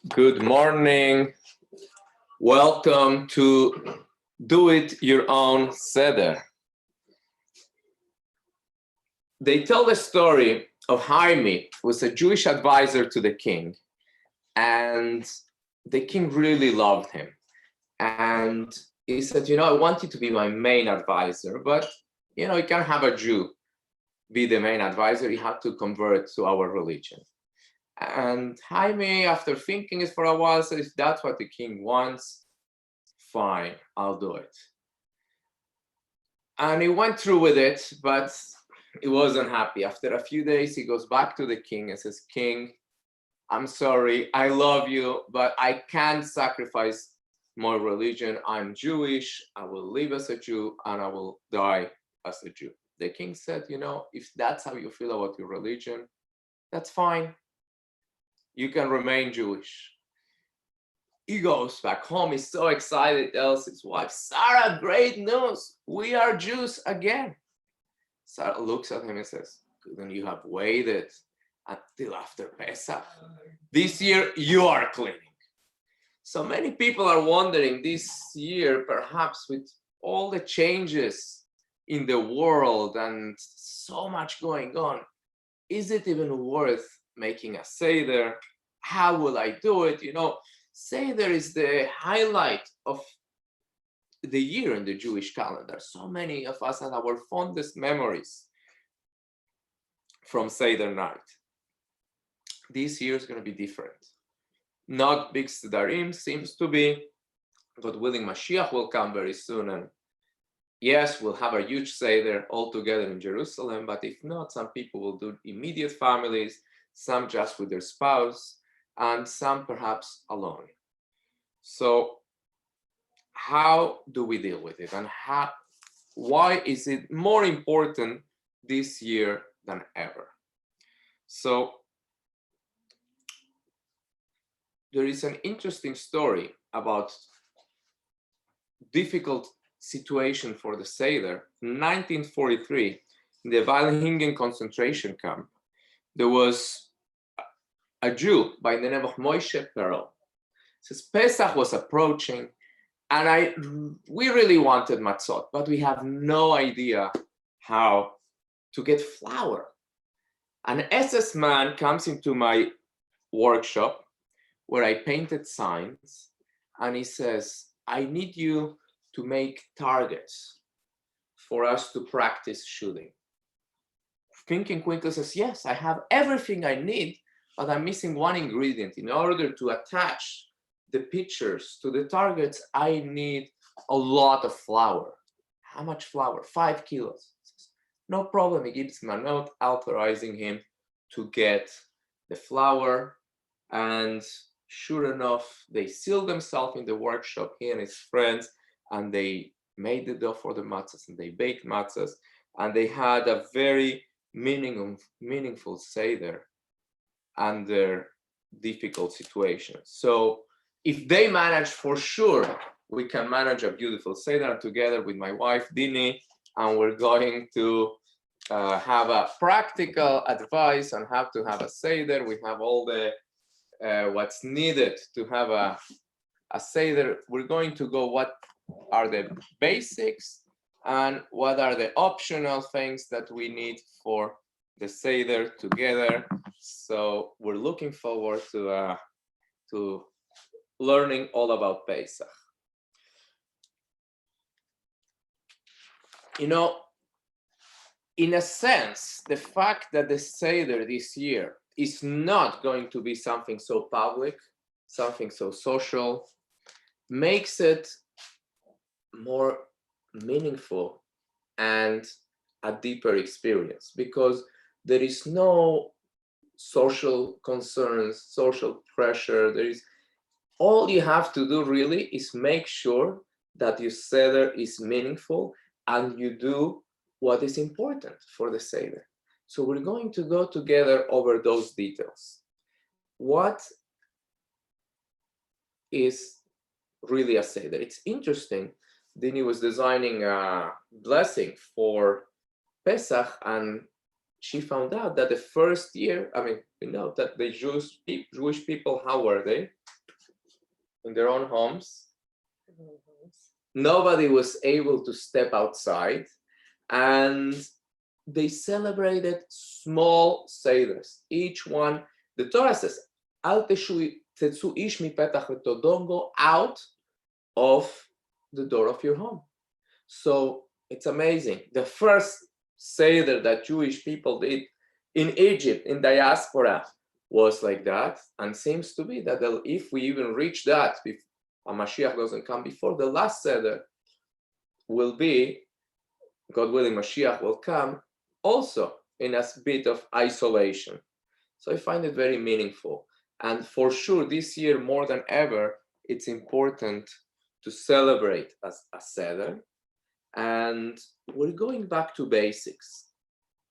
Good morning. Welcome to Do It Your Own Seder. They tell the story of Jaime, who was a Jewish advisor to the king, and the king really loved him. And he said, I want you to be my main advisor, but you can't have a Jew be the main advisor. You have to convert to our religion. And Jaime, after thinking it for a while, said, if that's what the king wants, fine, I'll do it. And he went through with it, but he wasn't happy. After a few days, he goes back to the king and says, King, I'm sorry, I love you, but I can't sacrifice my religion. I'm Jewish, I will live as a Jew, and I will die as a Jew. The king said, if that's how you feel about your religion, that's fine. You can remain Jewish. He goes back home. He's so excited, tells his wife, Sarah, great news. We are Jews again. Sarah looks at him and says, couldn't you have waited until after Pesach? This year, you are cleaning. So many people are wondering this year, perhaps with all the changes in the world and so much going on, is it even worth making a Seder? How will I do it? Seder is the highlight of the year in the Jewish calendar. So many of us have our fondest memories from Seder night. This year is going to be different. Not big Sedarim seems to be. God willing, Mashiach will come very soon. And yes, we'll have a huge Seder all together in Jerusalem. But if not, some people will do immediate families, some just with their spouse, and some perhaps alone. So how do we deal with it? And why is it more important this year than ever? So there is an interesting story about difficult situation for the Seder. In 1943, in the Walhingen concentration camp, there was a Jew by the name of Moshe Perel. Says Pesach was approaching, and we really wanted matzot, but we have no idea how to get flour. An SS man comes into my workshop where I painted signs, and he says, I need you to make targets for us to practice shooting. Thinking quickly says, yes, I have everything I need, but I'm missing one ingredient. In order to attach the pictures to the targets, I need a lot of flour. How much flour? 5 kilos. No problem. He gives him a note authorizing him to get the flour. And sure enough, they sealed themselves in the workshop, he and his friends, and they made the dough for the matzahs, and they baked matzahs, and they had a very meaningful Seder under difficult situations. So if they manage, for sure, we can manage a beautiful Seder together with my wife, Dini, and we're going to have a practical advice on how to have a Seder. We have all the what's needed to have a Seder. We're going to go what are the basics and what are the optional things that we need for the Seder together. So we're looking forward to learning all about Pesach. In a sense, the fact that the Seder this year is not going to be something so public, something so social, makes it more meaningful and a deeper experience, because there is no social concerns, social pressure. All you have to do really is make sure that your Seder is meaningful and you do what is important for the Seder. So we're going to go together over those details. What is really a Seder? It's interesting. Dini was designing a blessing for Pesach, and she found out that the first year, we know that the Jewish people, how were they? in their own homes. Nobody was able to step outside, and they celebrated small seders. Each one, the Torah says, "Al tetzu ish mipetach beto," don't go out of the door of your home. So it's amazing. The first Seder that Jewish people did in Egypt, in diaspora, was like that. And seems to be that if we even reach that, if a Mashiach doesn't come before, the last Seder will be, God willing, Mashiach will come also in a bit of isolation. So I find it very meaningful. And for sure, this year, more than ever, it's important to celebrate as a Seder. And we're going back to basics,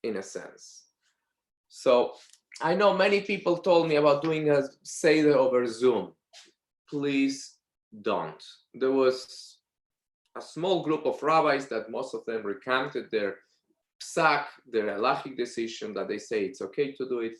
in a sense. So I know many people told me about doing a Seder over Zoom. Please don't. There was a small group of rabbis that most of them recanted their psak, their halachic decision, that they say it's okay to do it.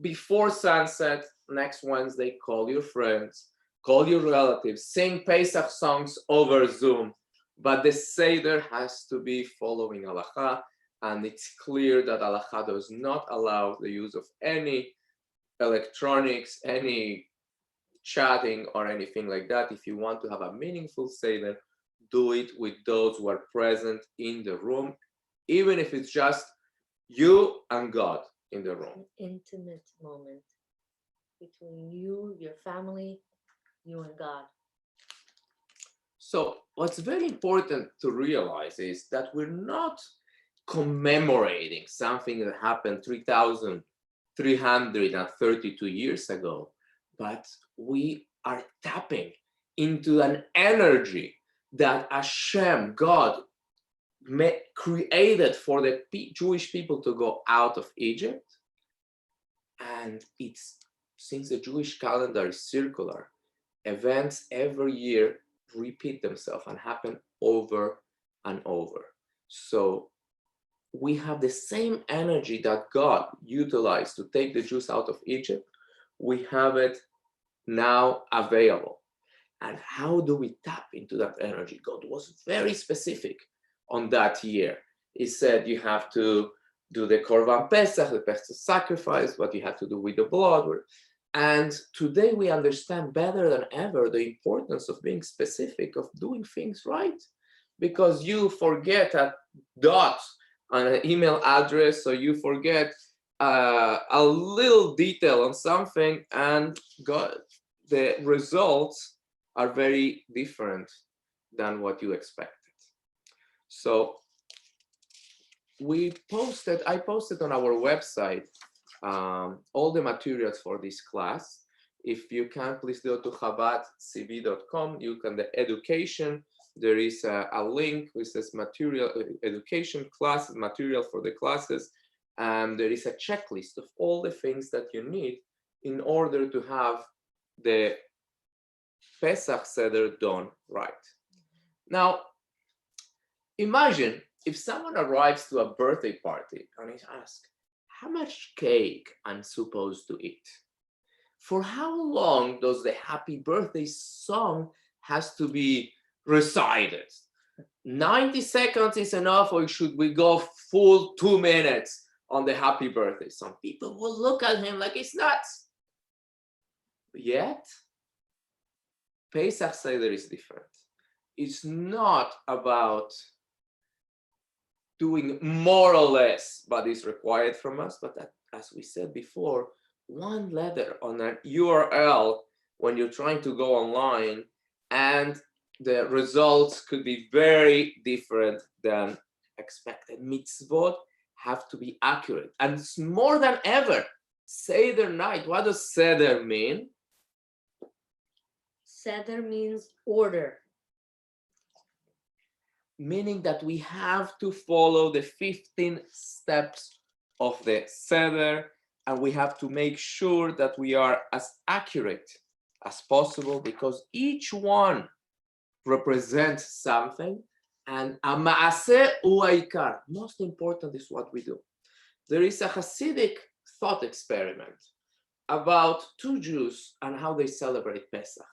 Before sunset, next Wednesday, call your friends, call your relatives, sing Pesach songs over Zoom. But the Seder has to be following halacha, and it's clear that halacha does not allow the use of any electronics, any chatting or anything like that. If you want to have a meaningful Seder, do it with those who are present in the room, even if it's just you and God in the room. An intimate moment between you, your family, you and God. So what's very important to realize is that we're not commemorating something that happened 3,332 years ago, but we are tapping into an energy that Hashem, God, created for the Jewish people to go out of Egypt. And it's, since the Jewish calendar is circular, events every year repeat themselves and happen over and over. So we have the same energy that God utilized to take the Jews out of Egypt. We have it now available. And how do we tap into that energy? God was very specific on that year. He said you have to do the Korban Pesach, the Pesach sacrifice, what you have to do with the blood. And today we understand better than ever the importance of being specific, of doing things right. Because you forget a dot on an email address, or you forget a little detail on something, and God, the results are very different than what you expected. So I posted on our website all the materials for this class. If you can, please go to chabadcv.com. You can, the education, there is a link which says material, education class, material for the classes. And there is a checklist of all the things that you need in order to have the Pesach Seder done right. Now, imagine if someone arrives to a birthday party and is asked, how much cake I'm supposed to eat? For how long does the happy birthday song has to be recited? 90 seconds is enough, or should we go full 2 minutes on the happy birthday? Some people will look at him like it's nuts. Yet, Pesach Seder is different. It's not about doing more or less what is required from us, but that, as we said before, one letter on an URL when you're trying to go online, and the results could be very different than expected. Mitzvot have to be accurate. And it's more than ever, Seder night. What does Seder mean? Seder means order. Meaning that we have to follow the 15 steps of the Seder, and we have to make sure that we are as accurate as possible, because each one represents something, and a ma'aseh hu ha'ikar. Most important is what we do. There is a Hasidic thought experiment about two Jews and how they celebrate Pesach.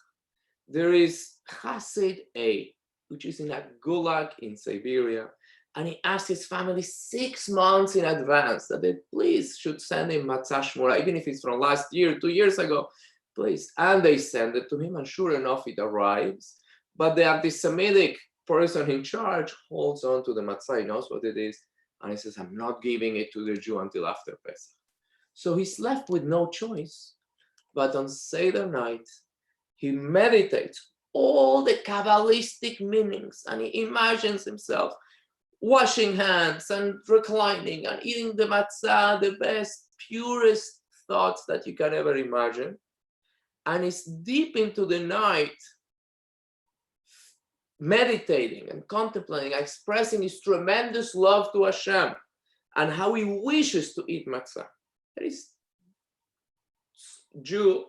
there is Chassid A, which is in a gulag in Siberia, and he asked his family 6 months in advance that they please should send him matzah shmura, even if it's from last year, 2 years ago, please. And they send it to him, and sure enough, it arrives. But the anti-Semitic person in charge holds on to the matzah, he knows what it is, and he says, I'm not giving it to the Jew until after Pesach. So he's left with no choice, but on Seder night, he meditates all the Kabbalistic meanings, and he imagines himself washing hands and reclining and eating the matzah, the best, purest thoughts that you can ever imagine. And he's deep into the night, meditating and contemplating, expressing his tremendous love to Hashem and how he wishes to eat matzah. There is Jew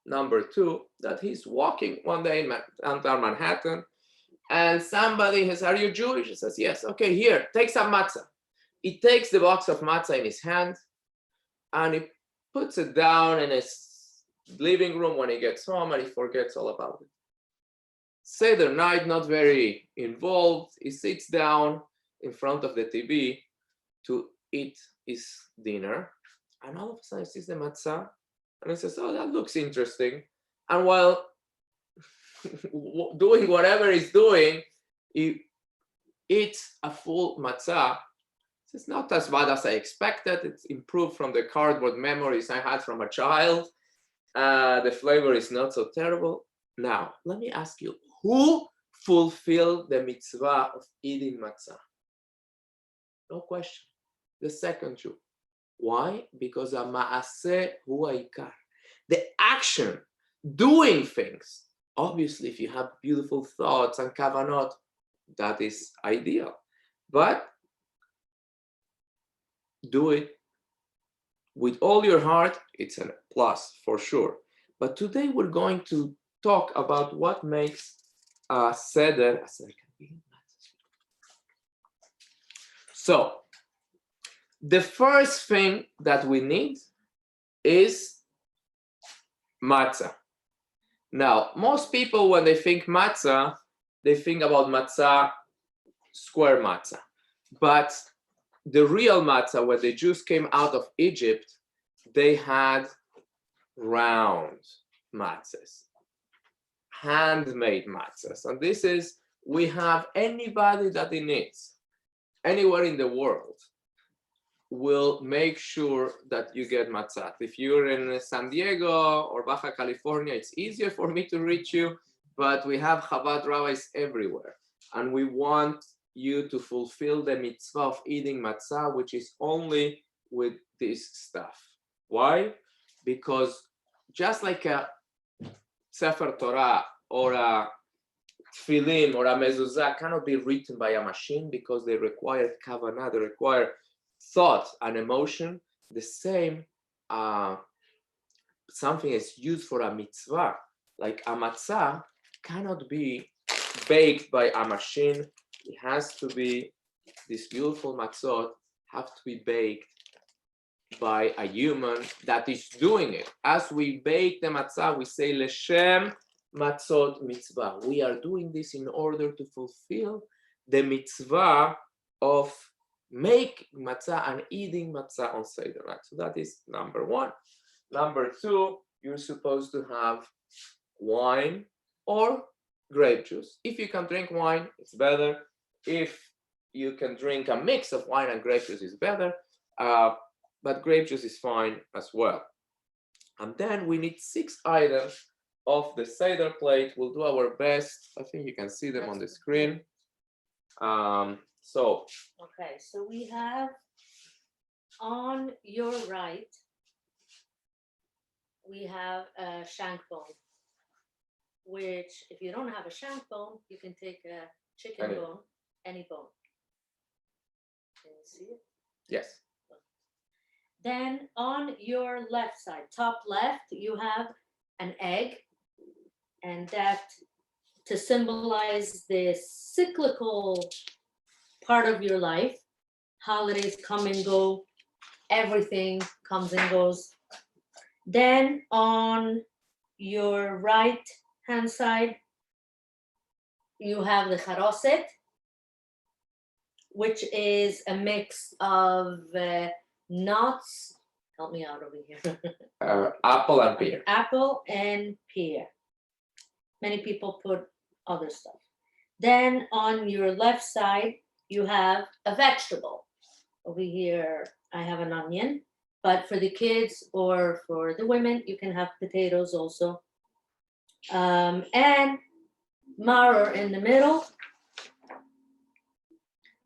number 2 that he's walking one day in downtown Manhattan, and somebody says, are you Jewish? He says, yes. Okay, here, take some matzah. He takes the box of matzah in his hand and he puts it down in his living room when he gets home, and he forgets all about it. Seder night, not very involved. He sits down in front of the TV to eat his dinner, and all of a sudden he sees the matzah, and he says, oh, that looks interesting. And while doing whatever he's doing, he eats a full matzah. It's not as bad as I expected. It's improved from the cardboard memories I had from a child. The flavor is not so terrible. Now, let me ask you, who fulfilled the mitzvah of eating matzah? No question. The second Jew. Why? Because a ma'aseh hu ha'ikar. The action, doing things. Obviously, if you have beautiful thoughts and kavanot, that is ideal. But do it with all your heart, it's a plus for sure. But today we're going to talk about what makes a Seder. So, the first thing that we need is matzah. Now, most people, when they think matzah, they think about matzah, square matzah. But the real matzah, when the Jews came out of Egypt, they had round matzahs, handmade matzahs. And this is, we have anybody that it needs, anywhere in the world, will make sure that you get matzah. If you're in San Diego or Baja California, it's easier for me to reach you, but we have Chabad rabbis everywhere. And we want you to fulfill the mitzvah of eating matzah, which is only with this stuff. Why? Because just like a Sefer Torah or a tefillin or a mezuzah cannot be written by a machine because they require kavanah, they require thought and emotion, the same something is used for a mitzvah, like a matzah cannot be baked by a machine. It has to be, this beautiful matzot have to be baked by a human that is doing it. As we bake the matzah, we say Leshem matzot mitzvah. We are doing this in order to fulfill the mitzvah of make matzah and eating matzah on Seder night. So that is number 1. Number 2, you're supposed to have wine or grape juice. If you can drink wine, it's better. If you can drink a mix of wine and grape juice, it's better. But grape juice is fine as well. And then we need 6 items of the Seder plate. We'll do our best. I think you can see them on the screen. Okay, so we have on your right, we have a shank bone, which if you don't have a shank bone, you can take a chicken bone, any bone. Can you see it? Yes. Then on your left side, top left, you have an egg, and that to symbolize the cyclical part of your life. Holidays come and go, everything comes and goes. Then on your right hand side, you have the charoset, which is a mix of nuts. Help me out over here. Apple and pear. Apple and pear. Many people put other stuff. Then on your left side, you have a vegetable. Over here, I have an onion, but for the kids or for the women, you can have potatoes also. And maror in the middle.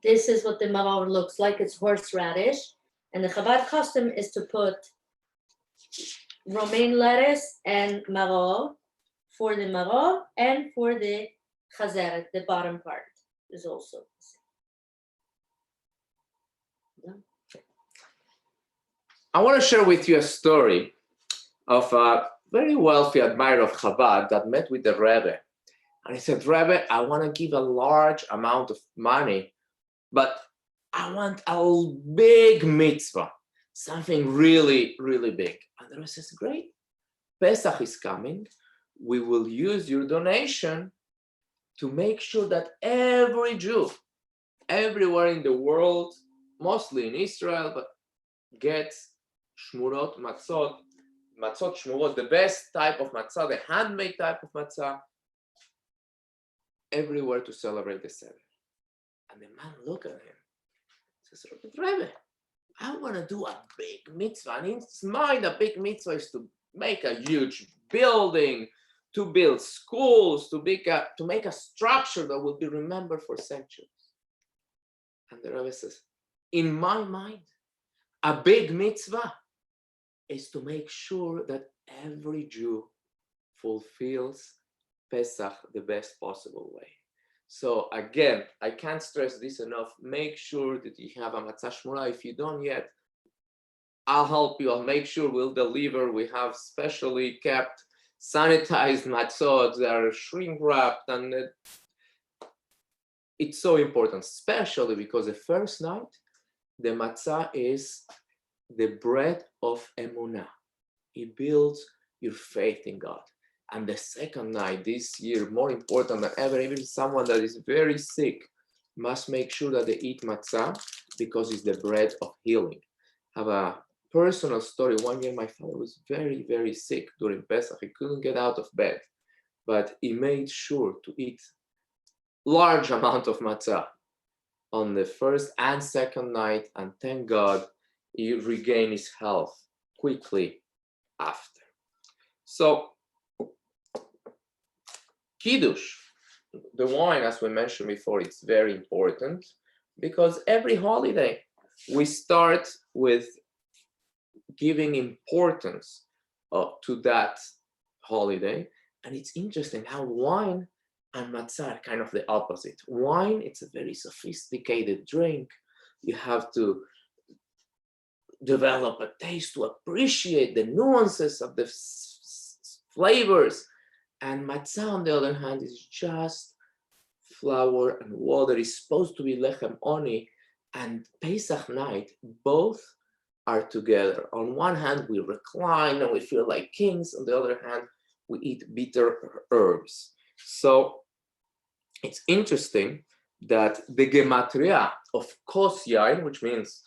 This is what the maror looks like. It's horseradish. And the Chabad custom is to put romaine lettuce and maror for the maror, and for the chazeret, the bottom part is also the same. I want to share with you a story of a very wealthy admirer of Chabad that met with the Rebbe. And he said, Rebbe, I want to give a large amount of money, but I want a big mitzvah, something really, really big. And the Rebbe says, great, Pesach is coming. We will use your donation to make sure that every Jew, everywhere in the world, mostly in Israel, but gets shmurot, matzot shmurot, the best type of matzah, the handmade type of matzah, everywhere to celebrate the Seder. And the man looked at him, says, Rebbe, I want to do a big mitzvah. And in his mind, a big mitzvah is to make a huge building, to build schools, to make a structure that will be remembered for centuries. And the Rebbe says, in my mind, a big mitzvah is to make sure that every Jew fulfills Pesach the best possible way. So again, I can't stress this enough. Make sure that you have a matzah shmura. If you don't yet, I'll help you. I'll make sure we'll deliver. We have specially kept sanitized matzot. They are shrink wrapped, and it's so important, especially because the first night, the matzah is the bread of emunah. It builds your faith in God. And the second night this year, more important than ever, even someone that is very sick must make sure that they eat matzah because it's the bread of healing. I have a personal story. One year, my father was very, very sick during Pesach. He couldn't get out of bed, but he made sure to eat large amount of matzah on the first and second night, and thank God he regained his health quickly after. So, Kiddush, the wine, as we mentioned before, it's very important because every holiday we start with giving importance to that holiday. And it's interesting how wine and matzah are kind of the opposite. Wine, it's a very sophisticated drink. You have to develop a taste to appreciate the nuances of the flavors. And matzah, on the other hand, is just flour and water. It's supposed to be lechem oni. And Pesach night, both are together. On one hand, we recline and we feel like kings. On the other hand, we eat bitter herbs. So it's interesting that the gematria of kos yain, which means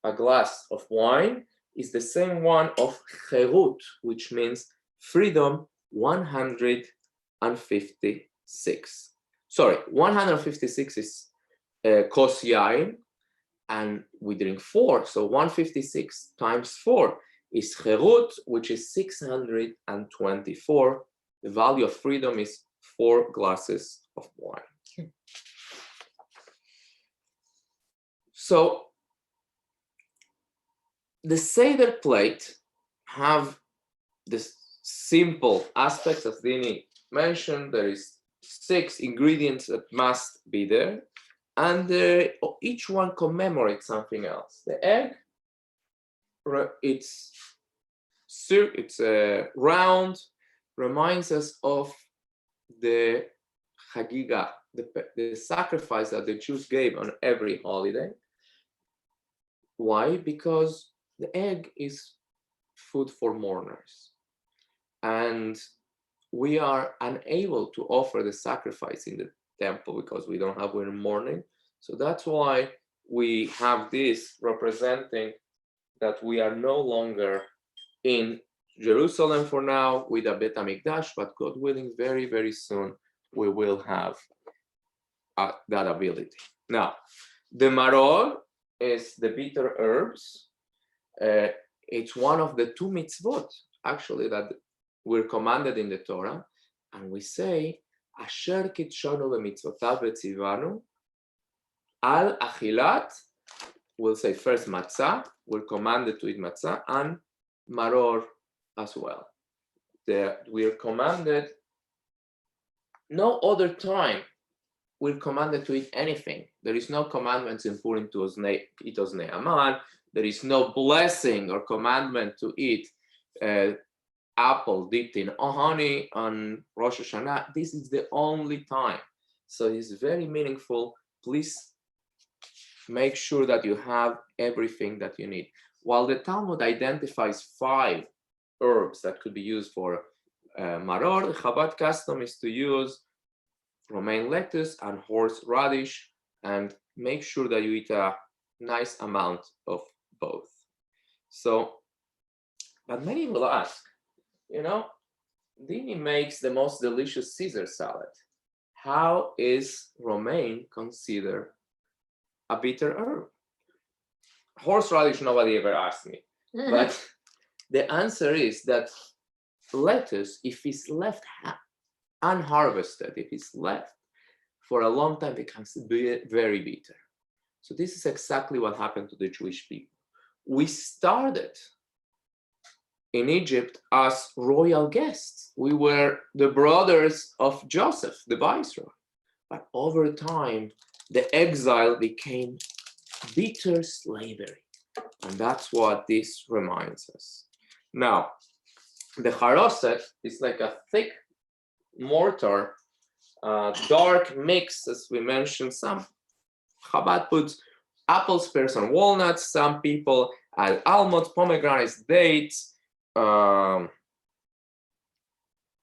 a glass of wine, is the same one of cherut, which means freedom, 156. Sorry, 156 is kos yain, and we drink 4. So 156 times 4 is cherut, which is 624. The value of freedom is 4 glasses of wine. So the Seder plate have the simple aspects, as Dini mentioned. There is 6 ingredients that must be there, and each one commemorates something else. The egg, it's round, reminds us of the Chagiga, the sacrifice that the Jews gave on every holiday. Why? Because the egg is food for mourners. And we are unable to offer the sacrifice in the temple because we don't have one morning. So that's why we have this representing that we are no longer in Jerusalem for now with a Bet HaMikdash, but God willing, very, very soon we will have that ability. Now, the maror is the bitter herbs. It's one of the two mitzvot, actually, that we're commanded in the Torah, and we say, Asher kitshonu v'mitzvotav v'tzivanu, al achilat, we'll say first matzah, we're commanded to eat matzah, and maror as well. We are commanded, no other time we're commanded to eat anything. There is no commandments in Purim to eat oznei aman. There is no blessing or commandment to eat apple dipped in honey on Rosh Hashanah. This is the only time. So it's very meaningful. Please make sure that you have everything that you need. While the Talmud identifies 5 herbs that could be used for maror, the Chabad custom is to use romaine lettuce and horseradish, and make sure that you eat a nice amount of both. So, but many will ask, Dini makes the most delicious Caesar salad. How is romaine considered a bitter herb? Horseradish, nobody ever asked me. But the answer is that lettuce, if it's left unharvested, if it's left for a long time, becomes very bitter. So this is exactly what happened to the Jewish people. We started in Egypt as royal guests. We were the brothers of Joseph, the viceroy. But over time, the exile became bitter slavery. And that's what this reminds us. Now, the charoset is like a thick mortar, dark mix, as we mentioned. Some Chabad puts apples, pears, and walnuts. Some people add almonds, pomegranates, dates,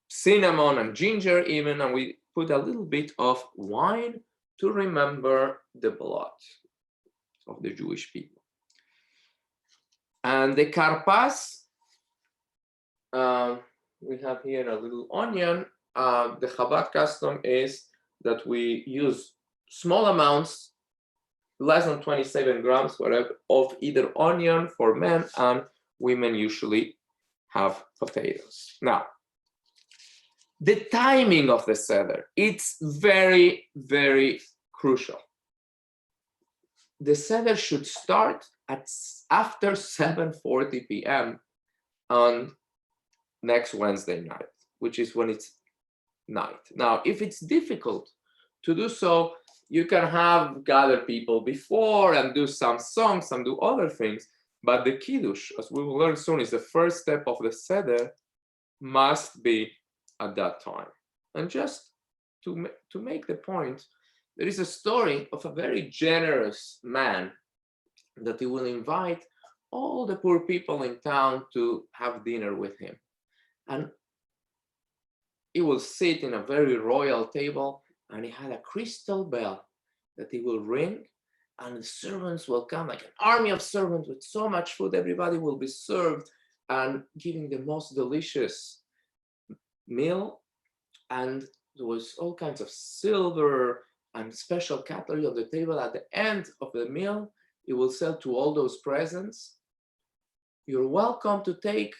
cinnamon, and ginger even. And we put a little bit of wine to remember the blood of the Jewish people. And the karpas, we have here a little onion. The Chabad custom is that we use small amounts, less than 27 grams, whatever, of either onion for men, and women usually have potatoes. Now, the timing of the Seder, it's very, very crucial. The Seder should start after 7:40 p.m. on next Wednesday night, which is when it's night. Now, if it's difficult to do so, you can gather people before and do some songs and do other things. But the Kiddush, as we will learn soon, is the first step of the Seder, must be at that time. And just to make the point, there is a story of a very generous man that he will invite all the poor people in town to have dinner with him. And he will sit in a very royal table, and he had a crystal bell that he will ring, and the servants will come, like an army of servants with so much food. Everybody will be served and giving the most delicious meal. And there was all kinds of silver and special cutlery on the table. At the end of the meal, he will say to all those presents, "You're welcome to take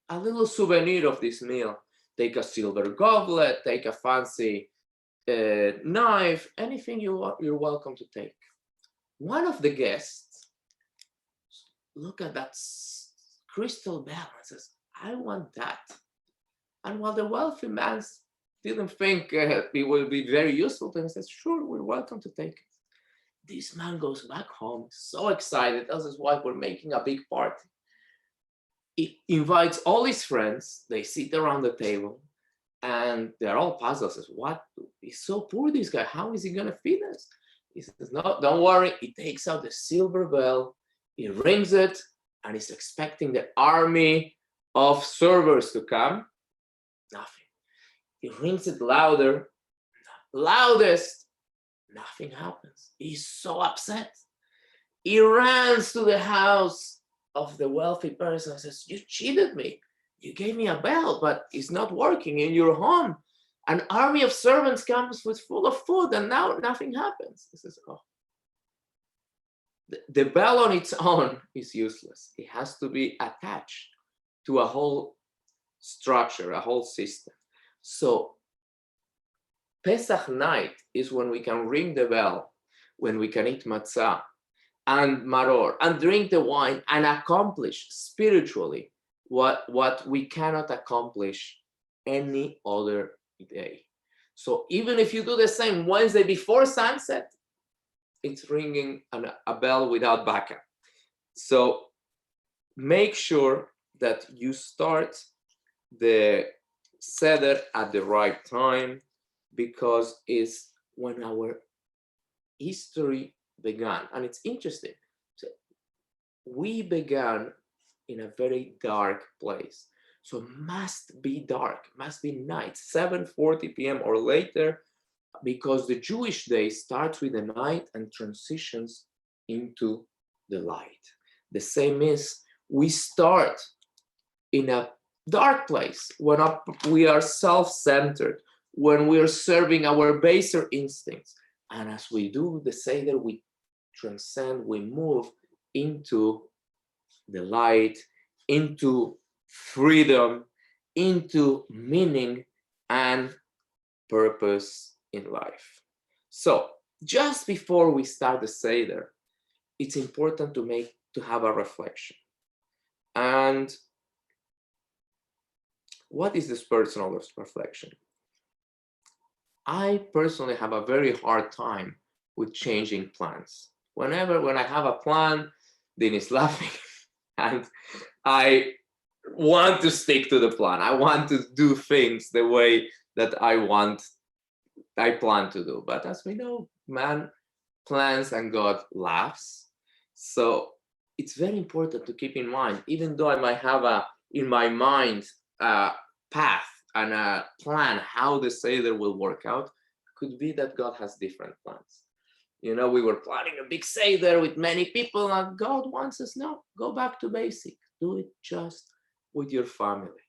a little souvenir of this meal. Take a silver goblet, take a fancy knife, anything you're welcome to take." One of the guests look at that crystal bell and says, "I want that." And while the wealthy man didn't think it will be very useful to him, he says, "Sure, we're welcome to take it." This man goes back home, so excited, tells his wife, "We're making a big party." He invites all his friends, they sit around the table, and they're all puzzled. Says, "What? He's so poor, this guy. How is he going to feed us?" He says, "No, don't worry." He takes out the silver bell, he rings it, and he's expecting the army of servers to come. Nothing. He rings it louder, loudest. Nothing happens. He's so upset. He runs to the house of the wealthy person and says, "You cheated me. You gave me a bell, but it's not working in your home. An army of servants comes with full of food, and now nothing happens." He says, "Oh, the bell on its own is useless. It has to be attached to a whole structure, a whole system." So Pesach night is when we can ring the bell, when we can eat matzah and maror and drink the wine and accomplish spiritually what we cannot accomplish any other day. So even if you do the same Wednesday before sunset, it's ringing a bell without backup. So make sure that you start the Seder at the right time, because it's when our history began. And it's interesting. So we began in a very dark place. So must be dark, must be night, 7:40 p.m. or later, because the Jewish day starts with the night and transitions into the light. The same is, we start in a dark place when we are self-centered, when we are serving our baser instincts. And as we do the Seder, we transcend, we move into the light, into freedom, into meaning and purpose in life. So just before we start the Seder, it's important to have a reflection. And what is this personal reflection? I personally have a very hard time with changing plans. When I have a plan, Dean is laughing, and I want to stick to the plan. I want to do things the way that I plan to do. But as we know, man plans and God laughs. So it's very important to keep in mind, even though I might have in my mind a path and a plan how the Seder will work out, could be that God has different plans. We were planning a big Seder with many people, and God wants us, no, go back to basic. Do it just with your family.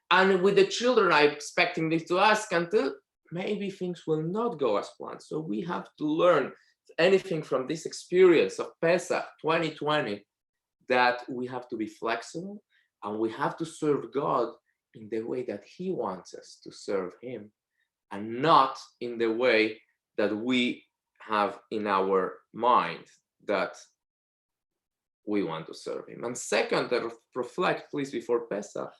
And with the children, I'm expecting this to ask until maybe things will not go as planned. So we have to learn anything from this experience of Pesach 2020, that we have to be flexible and we have to serve God in the way that He wants us to serve Him, and not in the way that we have in our mind that we want to serve Him. And second, reflect, please, before Pesach,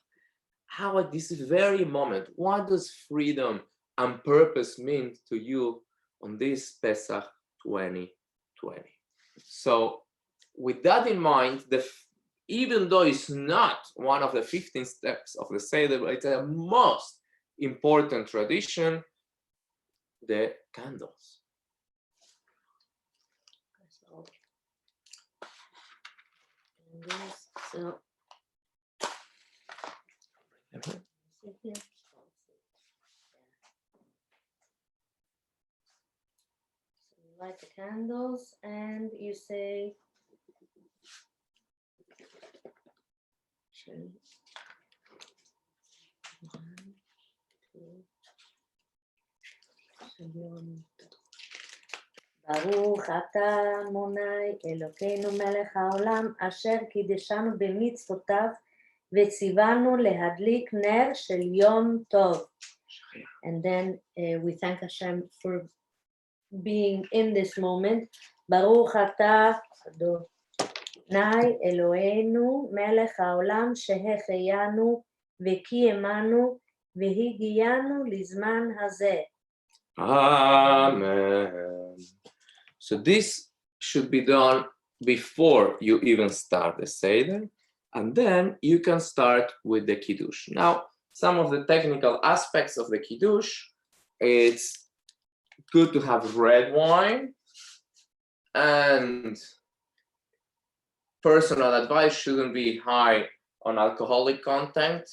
how at this very moment, what does freedom and purpose mean to you on this Pesach 2020? So with that in mind, even though it's not one of the 15 steps of the Seder, but it's a most important tradition, the candles. So you light the candles and you say, ברוך אתה מוני אלוקינו מלך העולם אשר קידשנו במצוותיו וציוונו להדליק נר של יום טוב. And then we thank Hashem for being in this moment. ברוך אתה אדוני אלוהינו מלך העולם שהחיינו וקיימנו והגיענו לזמן הזה. Amen. So this should be done before you even start the Seder, and then you can start with the Kiddush. Now, some of the technical aspects of the Kiddush, it's good to have red wine, and personal advice shouldn't be high on alcoholic content.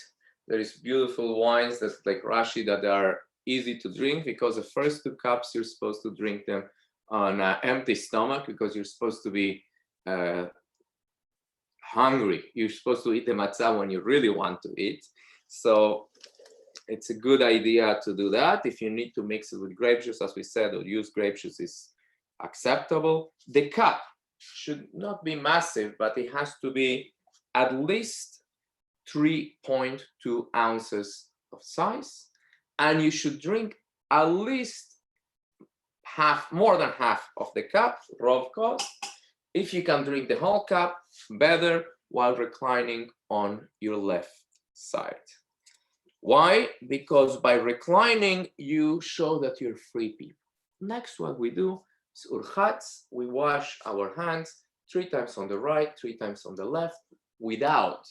There is beautiful wines that, like Rashi, that are easy to drink because the first 2 cups you're supposed to drink them on an empty stomach because you're supposed to be hungry. You're supposed to eat the matzah when you really want to eat. So it's a good idea to do that. If you need to mix it with grape juice, as we said, or use grape juice is acceptable. The cup should not be massive, but it has to be at least 3.2 ounces of size. And you should drink at least more than half of the cup, rov kos. If you can drink the whole cup, better, while reclining on your left side. Why? Because by reclining, you show that you're free people. Next, what we do is urchatz. We wash our hands 3 times on the right, 3 times on the left, without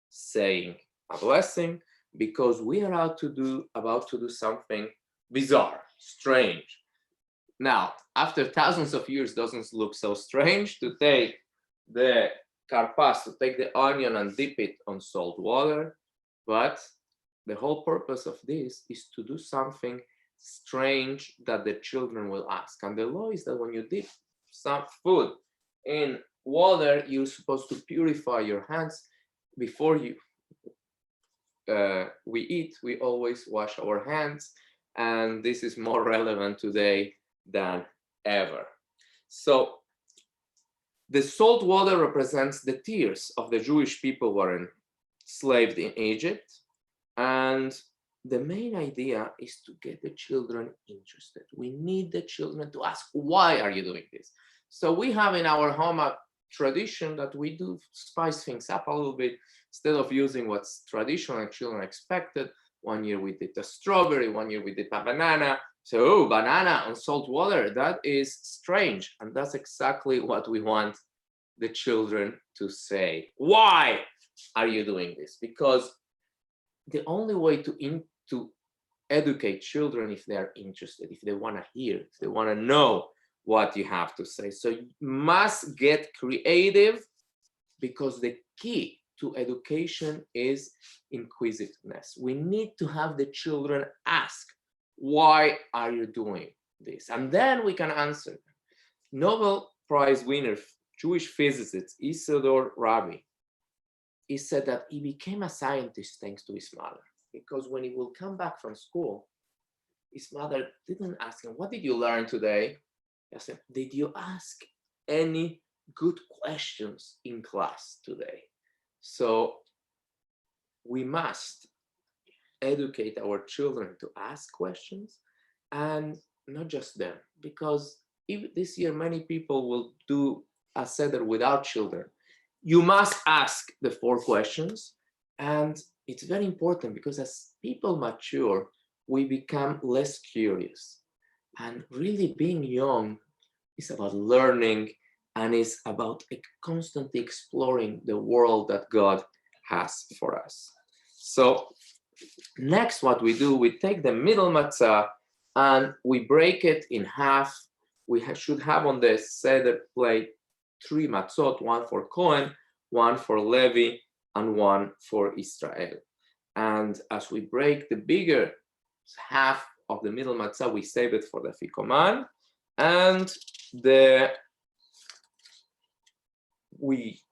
saying a blessing, because we are about to do something bizarre, strange. Now, after thousands of years, doesn't look so strange to take the karpas, to take the onion and dip it on salt water, but the whole purpose of this is to do something strange that the children will ask. And the law is that when you dip some food in water, you're supposed to purify your hands before we eat. We always wash our hands, and this is more relevant today than ever. So the salt water represents the tears of the Jewish people who were enslaved in Egypt. And the main idea is to get the children interested. We need the children to ask, why are you doing this? So we have in our home a tradition that we do spice things up a little bit. Instead of using what's traditional and children expected, 1 year we did a strawberry, 1 year we did a banana. So banana on salt water, that is strange. And that's exactly what we want the children to say. Why are you doing this? Because the only way to educate children if they are interested, if they want to hear, if they want to know what you have to say. So you must get creative, because the key to education is inquisitiveness. We need to have the children ask, why are you doing this? And then we can answer them. Nobel Prize winner, Jewish physicist Isidor Rabi, he said that he became a scientist thanks to his mother, because when he will come back from school, his mother didn't ask him, what did you learn today? He said, did you ask any good questions in class today? So we must educate our children to ask questions, and not just them, because if this year many people will do a Seder without children. You must ask the 4 questions, and it's very important because as people mature, we become less curious. And really being young is about learning, and is about constantly exploring the world that God has for us. So next, what we do, we take the middle matzah and we break it in half. We should have on the Seder plate 3 matzot, 1 for Cohen, 1 for Levi, and 1 for Israel. And as we break the bigger half of the middle matzah, we save it for the Fikoman, and we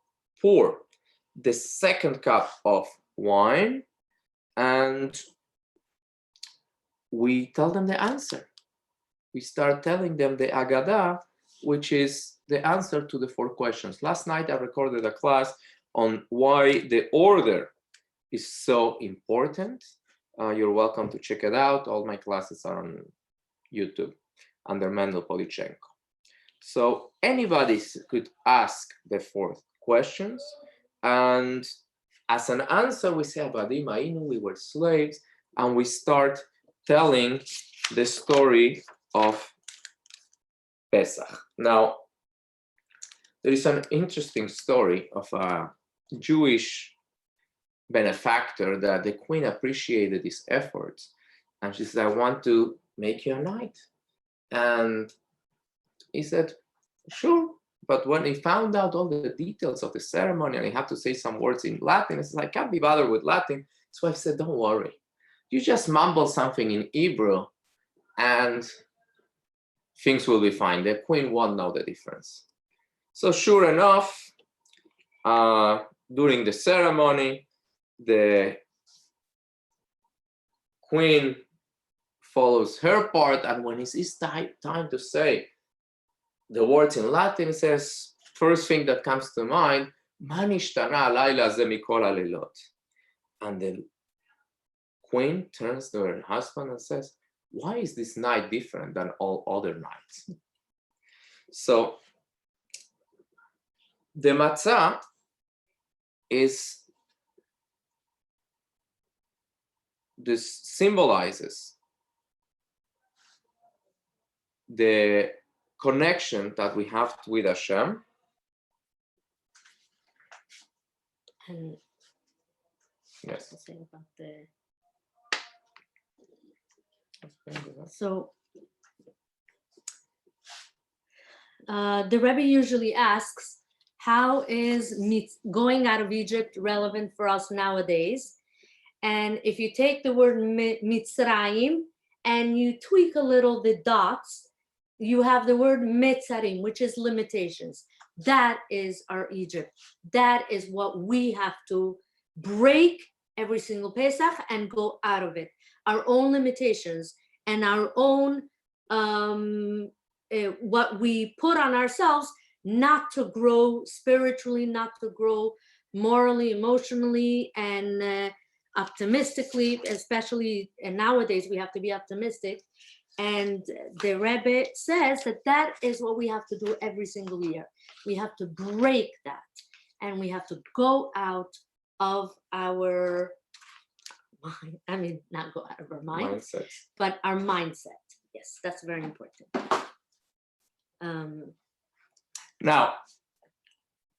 pour the 2nd cup of wine, and we tell them the answer. We start telling them the Agadah, which is the answer to the 4 questions. Last night, I recorded a class on why the order is so important. You're welcome to check it out. All my classes are on YouTube under Mendel Polichenko. So anybody could ask the 4 questions, and as an answer, we say, Abadim Ainu, we were slaves, and we start telling the story of Pesach. Now, there is an interesting story of a Jewish benefactor that the queen appreciated his efforts, and she said, I want to make you a knight. And he said, sure. But when he found out all the details of the ceremony and he had to say some words in Latin, he said, I can't be bothered with Latin. So I said, don't worry. You just mumble something in Hebrew and things will be fine. The queen won't know the difference. So sure enough, during the ceremony, the queen follows her part, and when it's time to say the words in Latin, it says, first thing that comes to mind, "Ma nishtana halayla ze mikol halelot." And the queen turns to her husband and says, why is this night different than all other nights? So the matzah this symbolizes the connection that we have with Hashem. And yes. to say about so the Rebbe usually asks, how is going out of Egypt relevant for us nowadays? And if you take the word Mitzrayim and you tweak a little the dots, you have the word Mitzarim, which is limitations. That is our Egypt. That is what we have to break every single Pesach and go out of it. Our own limitations and our own, what we put on ourselves, not to grow spiritually, not to grow morally, emotionally, and optimistically, especially, and nowadays we have to be optimistic. And the Rebbe says that is what we have to do every single year. We have to break that, and we have to go out of our mind. I mean, not go out of our mind, but our mindset. Yes, that's very important. Now,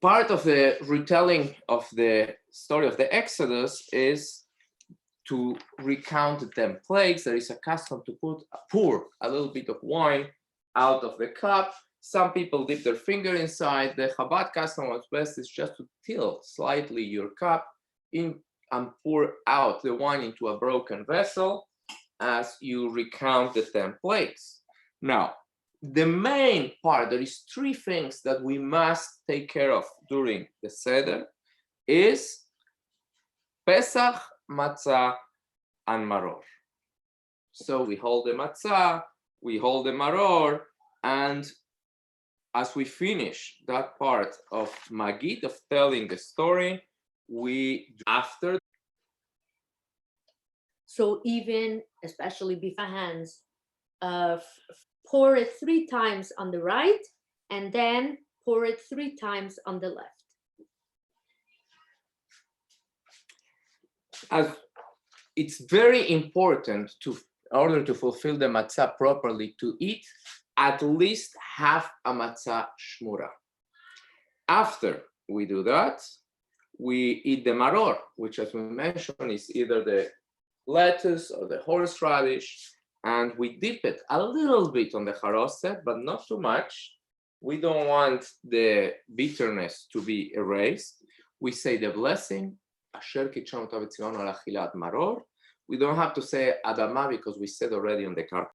part of the retelling of the story of the Exodus is to recount the 10 plagues. There is a custom to pour a little bit of wine out of the cup. Some people dip their finger inside. The Chabad custom what's best is just to tilt slightly your cup in and pour out the wine into a broken vessel as you recount the 10 plagues. Now, the main part, there is 3 things that we must take care of during the Seder is Pesach, matzah, and maror. So we hold the matzah, we hold the maror, and as we finish that part of Magid, of telling the story, after. So even, especially bifa hands, pour it 3 times on the right, and then pour it 3 times on the left. As it's very important in order to fulfill the matzah properly, to eat at least half a matzah shmura. After we do that, we eat the maror, which, as we mentioned, is either the lettuce or the horseradish, and we dip it a little bit on the charoset, but not too much. We don't want the bitterness to be erased. We say the blessing, Asher kitshanu tav etzionu al achilat maror. We don't have to say Adama because we said already on the card.